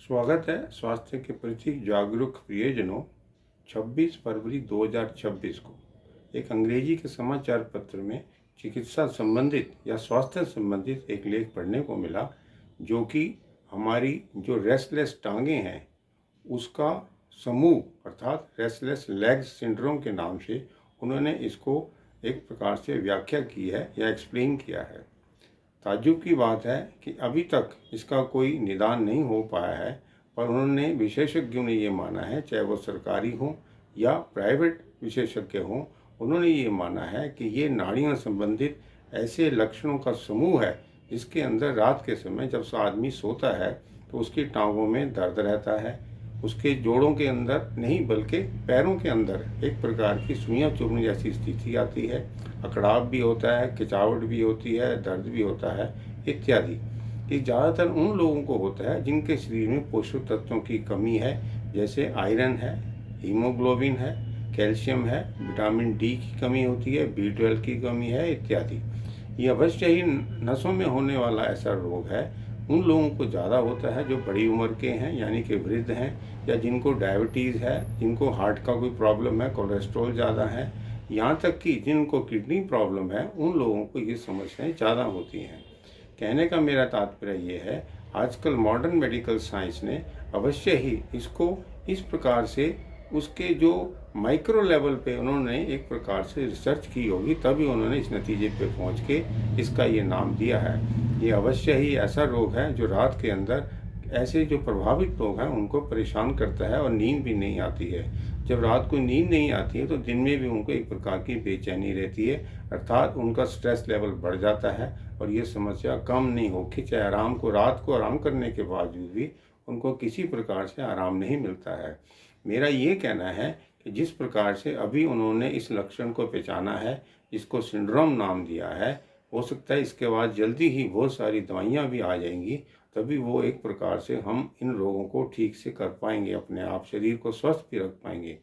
स्वागत है स्वास्थ्य के प्रति जागरूक प्रियजनों। 26 फरवरी 2026 को एक अंग्रेजी के समाचार पत्र में चिकित्सा संबंधित या स्वास्थ्य संबंधित एक लेख पढ़ने को मिला, जो कि हमारी जो रेस्टलेस टांगें हैं उसका समूह अर्थात रेस्टलेस लेग्स सिंड्रोम के नाम से उन्होंने इसको एक प्रकार से व्याख्या की है या एक्सप्लेन किया है। ताज्जुब की बात है कि अभी तक इसका कोई निदान नहीं हो पाया है, पर उन्होंने विशेषज्ञों ने ये माना है, चाहे वो सरकारी हो या प्राइवेट विशेषज्ञ हों, उन्होंने ये माना है कि ये नाड़ियाँ संबंधित ऐसे लक्षणों का समूह है जिसके अंदर रात के समय जब आदमी सोता है तो उसकी टांगों में दर्द रहता है, उसके जोड़ों के अंदर नहीं बल्कि पैरों के अंदर एक प्रकार की सुइयां चुभने जैसी स्थिति आती है, अकड़ाव भी होता है, खिंचावट भी होती है, दर्द भी होता है इत्यादि। ये ज़्यादातर उन लोगों को होता है जिनके शरीर में पोषक तत्वों की कमी है, जैसे आयरन है, हीमोग्लोबिन है, कैल्शियम है, विटामिन डी की कमी होती है, B12 की कमी है इत्यादि। ये अवश्य ही नसों में होने वाला ऐसा रोग है। उन लोगों को ज़्यादा होता है जो बड़ी उम्र के हैं, यानी कि वृद्ध हैं, या जिनको डायबिटीज़ है, जिनको हार्ट का कोई प्रॉब्लम है, कोलेस्ट्रॉल ज़्यादा है, यहाँ तक कि जिनको किडनी प्रॉब्लम है, उन लोगों को ये समस्याएं ज़्यादा होती हैं। कहने का मेरा तात्पर्य ये है, आजकल मॉडर्न मेडिकल साइंस ने अवश्य ही इसको इस प्रकार से उसके जो माइक्रो लेवल पे उन्होंने एक प्रकार से रिसर्च की होगी, तभी उन्होंने इस नतीजे पे पहुंच के इसका ये नाम दिया है। ये अवश्य ही ऐसा रोग है जो रात के अंदर ऐसे जो प्रभावित लोग हैं उनको परेशान करता है और नींद भी नहीं आती है। जब रात को नींद नहीं आती है तो दिन में भी उनको एक प्रकार की बेचैनी रहती है, अर्थात उनका स्ट्रेस लेवल बढ़ जाता है और ये समस्या कम नहीं होगी, चाहे रात को आराम करने के बावजूद भी उनको किसी प्रकार से आराम नहीं मिलता है। मेरा ये कहना है कि जिस प्रकार से अभी उन्होंने इस लक्षण को पहचाना है, इसको सिंड्रोम नाम दिया है, हो सकता है इसके बाद जल्दी ही बहुत सारी दवाइयाँ भी आ जाएंगी, तभी वो एक प्रकार से हम इन रोगों को ठीक से कर पाएंगे, अपने आप शरीर को स्वस्थ भी रख पाएंगे।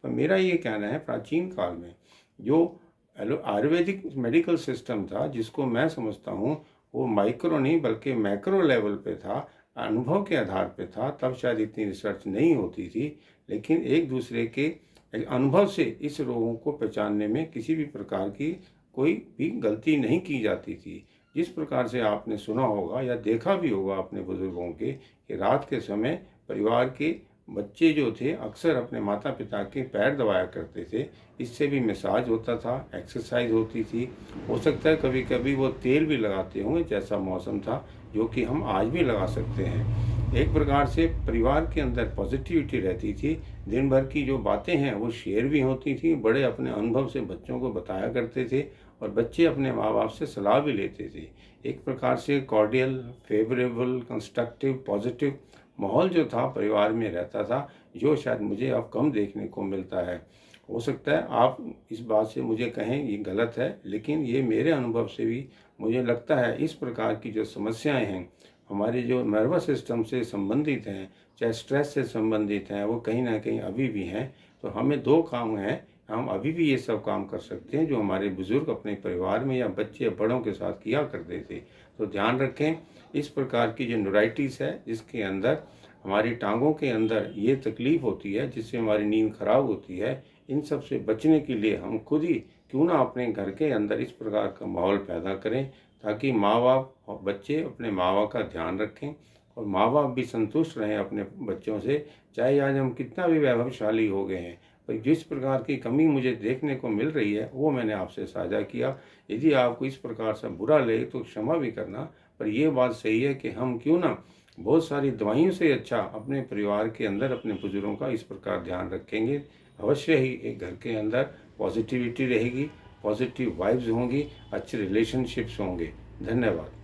पर मेरा ये कहना है, प्राचीन काल में जो आयुर्वेदिक मेडिकल सिस्टम था, जिसको मैं समझता हूँ वो माइक्रो नहीं बल्कि मैक्रो लेवल पे था, अनुभव के आधार पे था, तब शायद इतनी रिसर्च नहीं होती थी, लेकिन एक दूसरे के अनुभव से इस रोगों को पहचानने में किसी भी प्रकार की कोई भी गलती नहीं की जाती थी। जिस प्रकार से आपने सुना होगा या देखा भी होगा अपने बुजुर्गों के कि रात के समय परिवार के बच्चे जो थे अक्सर अपने माता पिता के पैर दबाया करते थे, इससे भी मसाज होता था, एक्सरसाइज होती थी। हो सकता है कभी कभी वो तेल भी लगाते होंगे, जैसा मौसम था, जो कि हम आज भी लगा सकते हैं। एक प्रकार से परिवार के अंदर पॉजिटिविटी रहती थी, दिन भर की जो बातें हैं वो शेयर भी होती थी, बड़े अपने अनुभव से बच्चों को बताया करते थे और बच्चे अपने माँ बाप से सलाह भी लेते थे। एक प्रकार से कॉर्डियल, फेवरेबल, कंस्ट्रक्टिव, पॉजिटिव माहौल जो था परिवार में रहता था, जो शायद मुझे अब कम देखने को मिलता है। हो सकता है आप इस बात से मुझे कहें ये गलत है, लेकिन ये मेरे अनुभव से भी मुझे लगता है इस प्रकार की जो समस्याएं हैं हमारे जो नर्वस सिस्टम से संबंधित हैं, चाहे स्ट्रेस से संबंधित हैं, वो कहीं ना कहीं अभी भी हैं। तो हमें दो काम हैं, हम अभी भी ये सब काम कर सकते हैं जो हमारे बुजुर्ग अपने परिवार में या बच्चे बड़ों के साथ किया करते थे। तो ध्यान रखें, इस प्रकार की जो न्यूराइटिस है जिसके अंदर हमारी टांगों के अंदर ये तकलीफ़ होती है जिससे हमारी नींद खराब होती है, इन सब से बचने के लिए हम खुद ही क्यों ना अपने घर के अंदर इस प्रकार का माहौल पैदा करें, ताकि माँ बाप और बच्चे अपने माँ बाप का ध्यान रखें और माँ बाप भी संतुष्ट रहें अपने बच्चों से। चाहे आज हम कितना भी वैभवशाली हो गए हैं, पर जिस प्रकार की कमी मुझे देखने को मिल रही है वो मैंने आपसे साझा किया। यदि आपको इस प्रकार से बुरा लगे तो क्षमा भी करना, पर यह बात सही है कि हम क्यों ना बहुत सारी दवाइयों से अच्छा अपने परिवार के अंदर अपने बुजुर्गों का इस प्रकार ध्यान रखेंगे, अवश्य ही एक घर के अंदर पॉजिटिविटी रहेगी, पॉजिटिव वाइब्स होंगी, अच्छे रिलेशनशिप्स होंगे। धन्यवाद।